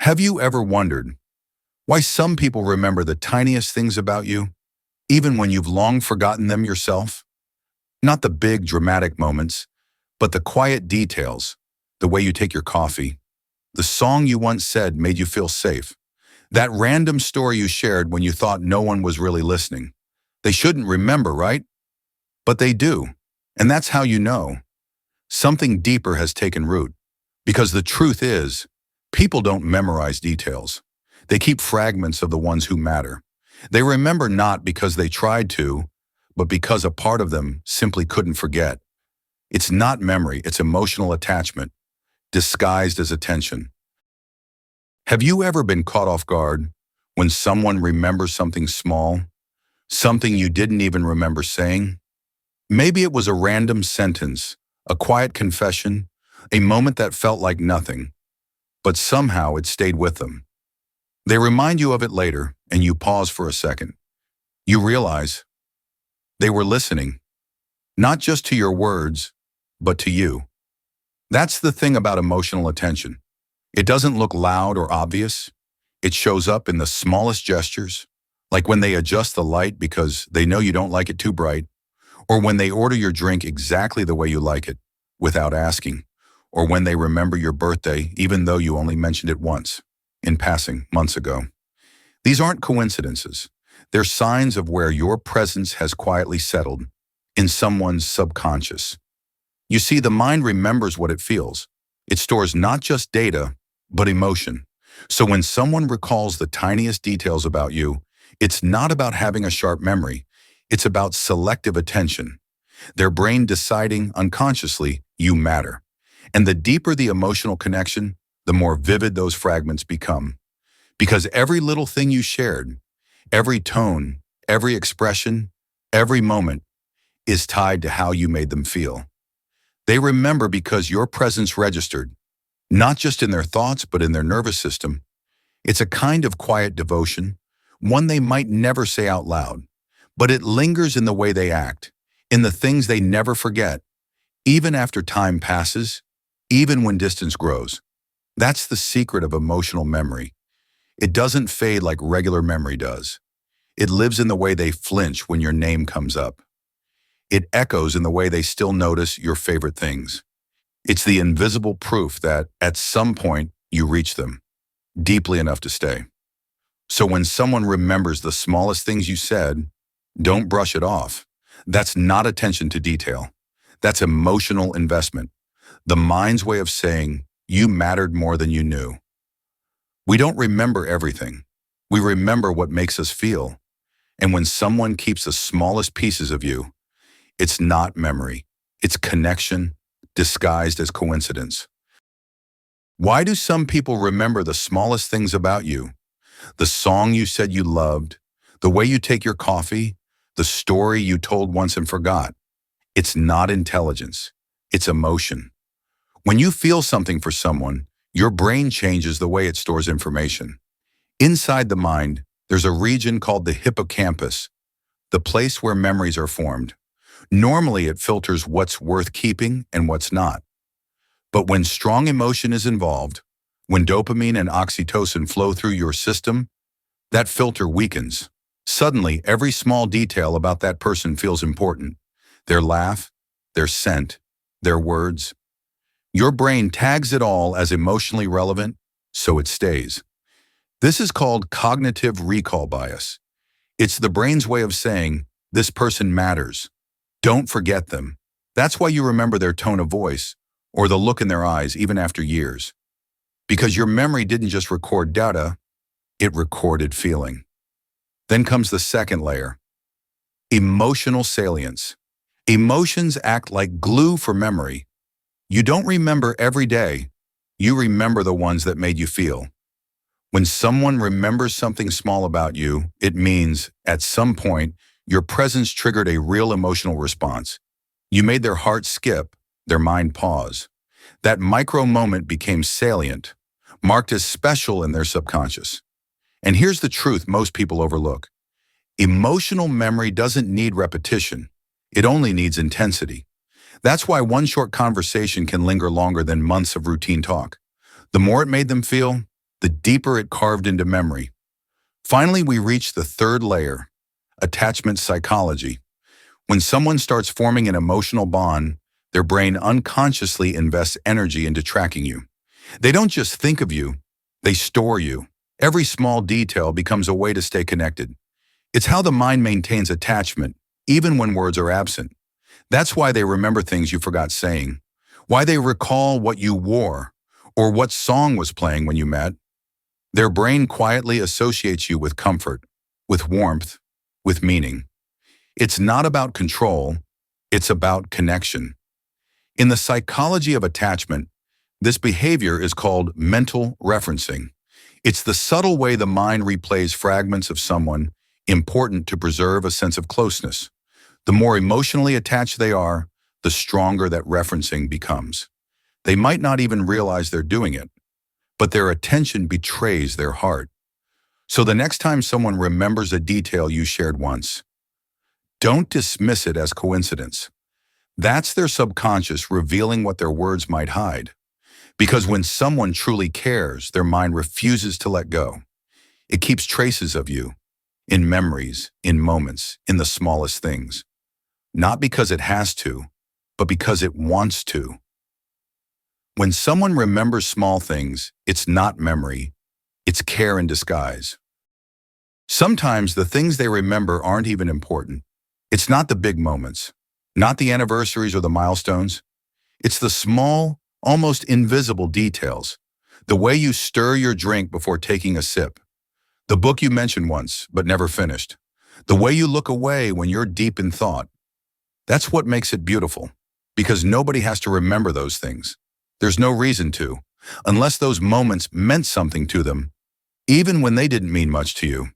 Have you ever wondered why some people remember the tiniest things about you, even when you've long forgotten them yourself? Not the big dramatic moments, but the quiet details, the way you take your coffee, the song you once said made you feel safe, that random story you shared when you thought no one was really listening. They shouldn't remember, right? But they do, and that's how you know. Something deeper has taken root, because the truth is, people don't memorize details. They keep fragments of the ones who matter. They remember not because they tried to, but because a part of them simply couldn't forget. It's not memory, it's emotional attachment, disguised as attention. Have you ever been caught off guard when someone remembers something small, something you didn't even remember saying? Maybe it was a random sentence, a quiet confession, a moment that felt like nothing, but somehow it stayed with them. They remind you of it later, and you pause for a second. You realize they were listening, not just to your words, but to you. That's the thing about emotional attention. It doesn't look loud or obvious. It shows up in the smallest gestures, like when they adjust the light because they know you don't like it too bright, or when they order your drink exactly the way you like it, without asking, or when they remember your birthday even though you only mentioned it once, in passing, months ago. These aren't coincidences. They're signs of where your presence has quietly settled in someone's subconscious. You see, the mind remembers what it feels. It stores not just data, but emotion. So when someone recalls the tiniest details about you, it's not about having a sharp memory. It's about selective attention. Their brain deciding unconsciously, you matter. And the deeper the emotional connection, the more vivid those fragments become. Because every little thing you shared, every tone, every expression, every moment is tied to how you made them feel. They remember because your presence registered, not just in their thoughts, but in their nervous system. It's a kind of quiet devotion, one they might never say out loud, but it lingers in the way they act, in the things they never forget, even after time passes, even when distance grows. That's the secret of emotional memory. It doesn't fade like regular memory does. It lives in the way they flinch when your name comes up. It echoes in the way they still notice your favorite things. It's the invisible proof that, at some point, you reach them, deeply enough to stay. So when someone remembers the smallest things you said, don't brush it off. That's not attention to detail. That's emotional investment. The mind's way of saying, you mattered more than you knew. We don't remember everything. We remember what makes us feel. And when someone keeps the smallest pieces of you, it's not memory. It's connection, disguised as coincidence. Why do some people remember the smallest things about you? The song you said you loved, the way you take your coffee, the story you told once and forgot. It's not intelligence. It's emotion. When you feel something for someone, your brain changes the way it stores information. Inside the mind, there's a region called the hippocampus, the place where memories are formed. Normally, it filters what's worth keeping and what's not. But when strong emotion is involved, when dopamine and oxytocin flow through your system, that filter weakens. Suddenly, every small detail about that person feels important. Their laugh, their scent, their words. Your brain tags it all as emotionally relevant, so it stays. This is called cognitive recall bias. It's the brain's way of saying, this person matters. Don't forget them. That's why you remember their tone of voice or the look in their eyes even after years. Because your memory didn't just record data, it recorded feeling. Then comes the second layer, emotional salience. Emotions act like glue for memory. You don't remember every day, you remember the ones that made you feel. When someone remembers something small about you, it means, at some point, your presence triggered a real emotional response. You made their heart skip, their mind pause. That micro moment became salient, marked as special in their subconscious. And here's the truth most people overlook. Emotional memory doesn't need repetition. It only needs intensity. That's why one short conversation can linger longer than months of routine talk. The more it made them feel, the deeper it carved into memory. Finally, we reach the third layer, attachment psychology. When someone starts forming an emotional bond, their brain unconsciously invests energy into tracking you. They don't just think of you, they store you. Every small detail becomes a way to stay connected. It's how the mind maintains attachment, even when words are absent. That's why they remember things you forgot saying, why they recall what you wore, or what song was playing when you met. Their brain quietly associates you with comfort, with warmth, with meaning. It's not about control, it's about connection. In the psychology of attachment, this behavior is called mental referencing. It's the subtle way the mind replays fragments of someone important to preserve a sense of closeness. The more emotionally attached they are, the stronger that referencing becomes. They might not even realize they're doing it, but their attention betrays their heart. So the next time someone remembers a detail you shared once, don't dismiss it as coincidence. That's their subconscious revealing what their words might hide. Because when someone truly cares, their mind refuses to let go. It keeps traces of you, in memories, in moments, in the smallest things. Not because it has to, but because it wants to. When someone remembers small things, it's not memory, it's care in disguise. Sometimes the things they remember aren't even important. It's not the big moments, not the anniversaries or the milestones. It's the small, almost invisible details. The way you stir your drink before taking a sip. The book you mentioned once, but never finished. The way you look away when you're deep in thought. That's what makes it beautiful, because nobody has to remember those things. There's no reason to, unless those moments meant something to them, even when they didn't mean much to you.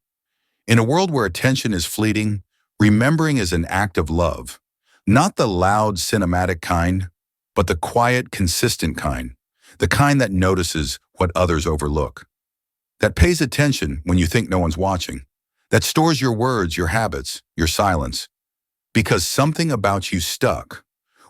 In a world where attention is fleeting, remembering is an act of love. Not the loud, cinematic kind, but the quiet, consistent kind. The kind that notices what others overlook. That pays attention when you think no one's watching. That stores your words, your habits, your silence. Because something about you stuck.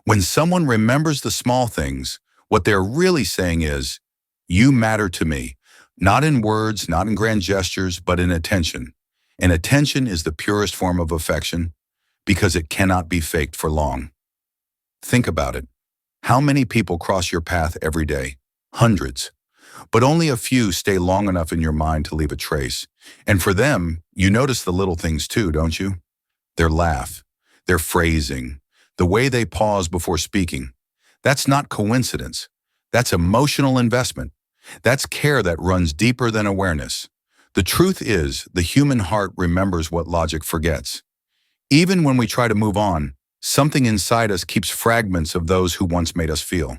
When someone remembers the small things, what they're really saying is, you matter to me. Not in words, not in grand gestures, but in attention. And attention is the purest form of affection because it cannot be faked for long. Think about it. How many people cross your path every day? Hundreds. But only a few stay long enough in your mind to leave a trace. And for them, you notice the little things too, don't you? Their laugh, their phrasing, the way they pause before speaking. That's not coincidence. That's emotional investment. That's care that runs deeper than awareness. The truth is, the human heart remembers what logic forgets. Even when we try to move on, something inside us keeps fragments of those who once made us feel.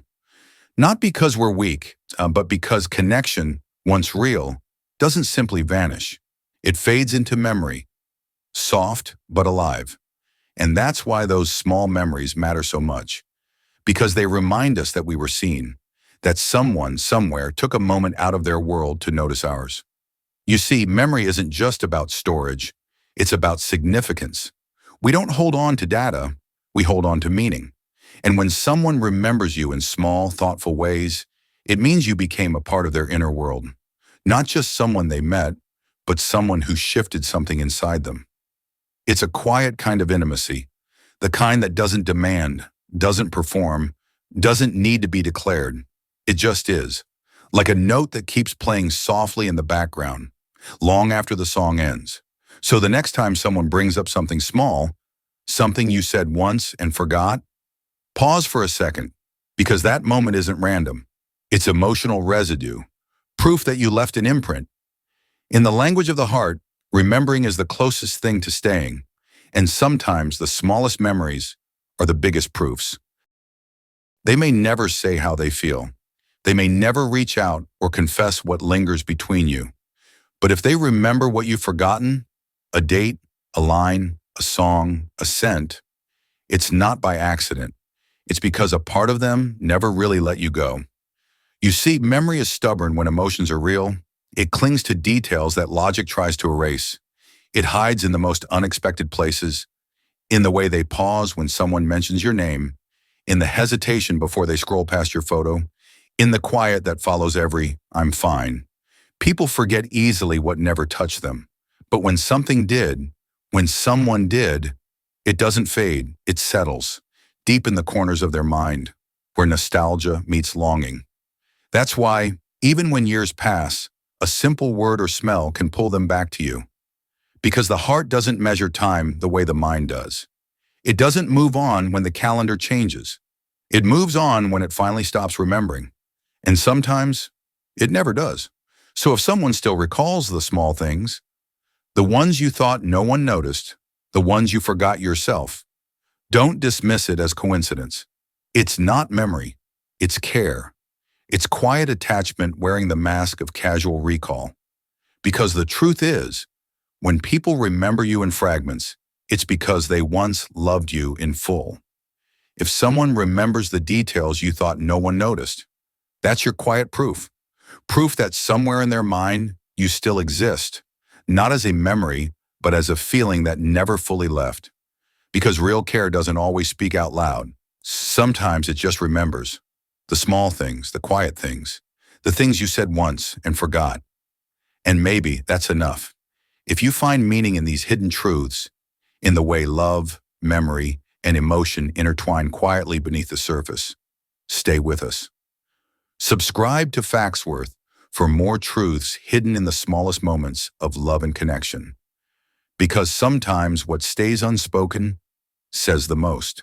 Not because we're weak, but because connection, once real, doesn't simply vanish. It fades into memory, soft but alive. And that's why those small memories matter so much. Because they remind us that we were seen, that someone, somewhere, took a moment out of their world to notice ours. You see, memory isn't just about storage, it's about significance. We don't hold on to data, we hold on to meaning. And when someone remembers you in small, thoughtful ways, it means you became a part of their inner world. Not just someone they met, but someone who shifted something inside them. It's a quiet kind of intimacy, the kind that doesn't demand, doesn't perform, doesn't need to be declared. It just is, like a note that keeps playing softly in the background, long after the song ends. So the next time someone brings up something small, something you said once and forgot, pause for a second, because that moment isn't random. It's emotional residue, proof that you left an imprint. In the language of the heart, remembering is the closest thing to staying, and sometimes the smallest memories are the biggest proofs. They may never say how they feel. They may never reach out or confess what lingers between you. But if they remember what you've forgotten, a date, a line, a song, a scent, it's not by accident. It's because a part of them never really let you go. You see, memory is stubborn when emotions are real. It clings to details that logic tries to erase. It hides in the most unexpected places, in the way they pause when someone mentions your name, in the hesitation before they scroll past your photo, in the quiet that follows every "I'm fine." People forget easily what never touched them. But when something did, when someone did, it doesn't fade, it settles, deep in the corners of their mind, where nostalgia meets longing. That's why, even when years pass, a simple word or smell can pull them back to you. Because the heart doesn't measure time the way the mind does. It doesn't move on when the calendar changes. It moves on when it finally stops remembering. And sometimes, it never does. So if someone still recalls the small things, the ones you thought no one noticed, the ones you forgot yourself, don't dismiss it as coincidence. It's not memory. It's care. It's quiet attachment wearing the mask of casual recall. Because the truth is, when people remember you in fragments, it's because they once loved you in full. If someone remembers the details you thought no one noticed, that's your quiet proof. Proof that somewhere in their mind, you still exist, not as a memory, but as a feeling that never fully left. Because real care doesn't always speak out loud. Sometimes it just remembers. The small things, the quiet things, the things you said once and forgot. And maybe that's enough. If you find meaning in these hidden truths, in the way love, memory, and emotion intertwine quietly beneath the surface, stay with us. Subscribe to FactsWorth for more truths hidden in the smallest moments of love and connection. Because sometimes what stays unspoken says the most.